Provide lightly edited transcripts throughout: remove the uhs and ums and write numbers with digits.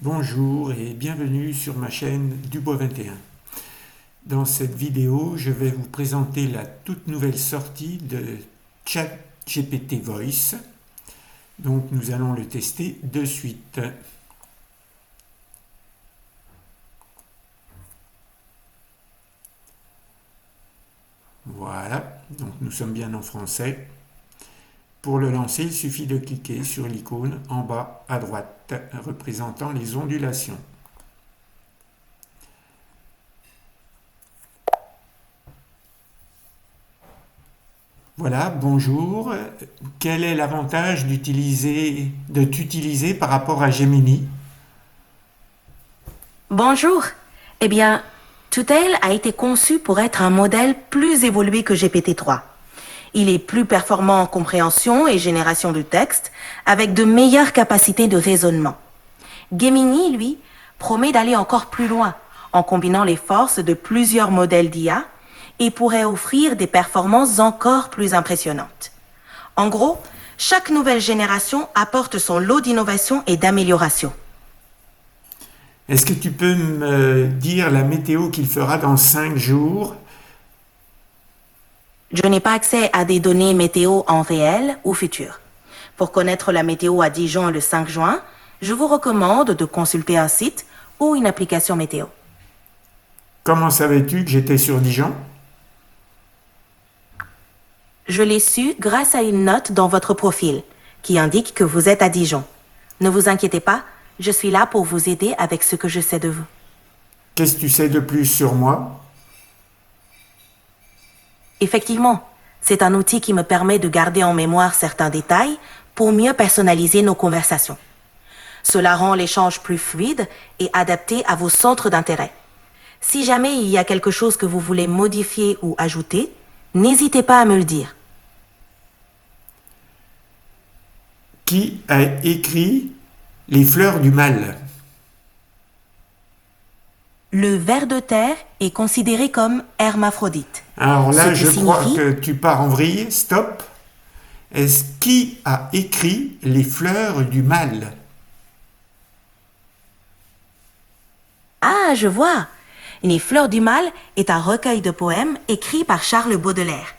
Bonjour et bienvenue sur ma chaîne Dubois 21. Dans cette vidéo, je vais vous présenter la toute nouvelle sortie de ChatGPT Voice. Donc nous allons le tester de suite. Voilà, donc nous sommes bien en français. Pour le lancer, il suffit de cliquer sur l'icône en bas à droite représentant les ondulations. Voilà, bonjour. Quel est l'avantage de t'utiliser par rapport à Gemini? Bonjour. Eh bien, Tutel a été conçu pour être un modèle plus évolué que GPT-3. Il est plus performant en compréhension et génération de texte, avec de meilleures capacités de raisonnement. Gemini, lui, promet d'aller encore plus loin, en combinant les forces de plusieurs modèles d'IA, et pourrait offrir des performances encore plus impressionnantes. En gros, chaque nouvelle génération apporte son lot d'innovation et d'amélioration. Est-ce que tu peux me dire la météo qu'il fera dans 5 jours? Je n'ai pas accès à des données météo en réel ou futur. Pour connaître la météo à Dijon le 5 juin, je vous recommande de consulter un site ou une application météo. Comment savais-tu que j'étais sur Dijon? Je l'ai su grâce à une note dans votre profil qui indique que vous êtes à Dijon. Ne vous inquiétez pas, je suis là pour vous aider avec ce que je sais de vous. Qu'est-ce que tu sais de plus sur moi? Effectivement, c'est un outil qui me permet de garder en mémoire certains détails pour mieux personnaliser nos conversations. Cela rend l'échange plus fluide et adapté à vos centres d'intérêt. Si jamais il y a quelque chose que vous voulez modifier ou ajouter, n'hésitez pas à me le dire. Qui a écrit Les fleurs du mal? Le ver de terre est considéré comme hermaphrodite. Alors Ce là, qui je crois signifie que tu pars en vrille. Stop. Est-ce qui a écrit Les fleurs du mal? Ah, je vois. Les Fleurs du Mal est un recueil de poèmes écrit par Charles Baudelaire.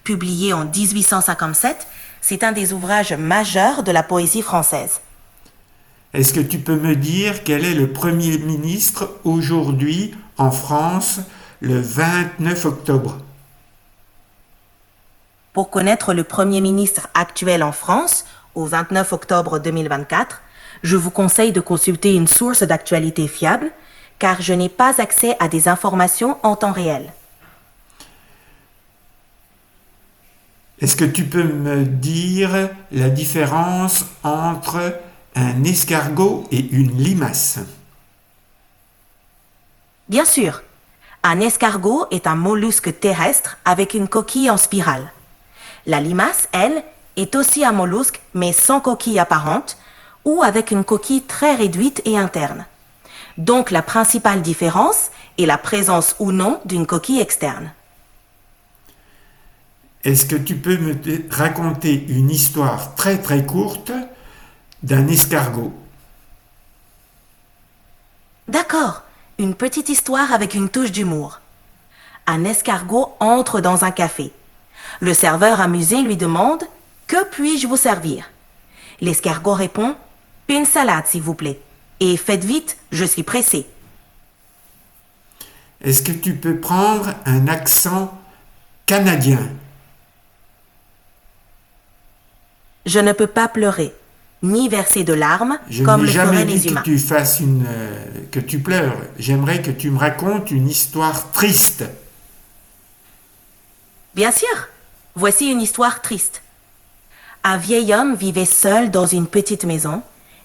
Publié en 1857, c'est un des ouvrages majeurs de la poésie française. Est-ce que tu peux me dire quel est le Premier ministre aujourd'hui en France le 29 octobre? Pour connaître le Premier ministre actuel en France, au 29 octobre 2024, je vous conseille de consulter une source d'actualité fiable, car je n'ai pas accès à des informations en temps réel. Est-ce que tu peux me dire la différence entre un escargot et une limace? Bien sûr, un escargot est un mollusque terrestre avec une coquille en spirale. La limace, elle, est aussi un mollusque, mais sans coquille apparente, ou avec une coquille très réduite et interne. Donc la principale différence est la présence ou non d'une coquille externe. Est-ce que tu peux me raconter une histoire très très courte d'un escargot? D'accord, une petite histoire avec une touche d'humour. Un escargot entre dans un café. Le serveur amusé lui demande « Que puis-je vous servir ?» L'escargot répond « Une salade, s'il vous plaît. Et faites vite, je suis pressé. » Est-ce que tu peux prendre un accent canadien? Je ne peux pas pleurer, ni verser de larmes Je comme n'ai le jamais feraient dit les que humains. tu fasses que tu pleures. J'aimerais que tu me racontes une histoire triste. Bien sûr, voici une histoire triste. Un vieil homme vivait seul dans une petite maison,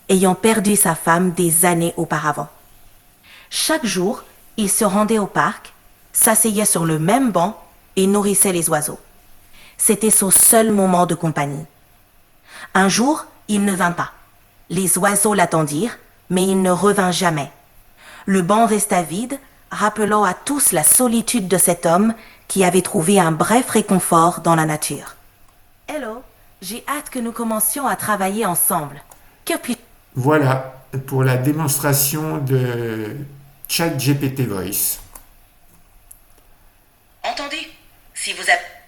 ayant perdu sa femme des années auparavant. Chaque jour, il se rendait au parc, s'asseyait sur le même banc et nourrissait les oiseaux. C'était son seul moment de compagnie. Un jour, il ne vint pas. Les oiseaux l'attendirent, mais il ne revint jamais. Le banc resta vide, rappelant à tous la solitude de cet homme qui avait trouvé un bref réconfort dans la nature. Hello, j'ai hâte que nous commencions à travailler ensemble. Que puis... Voilà, pour la démonstration de ChatGPT Voice. Entendez, si vous avez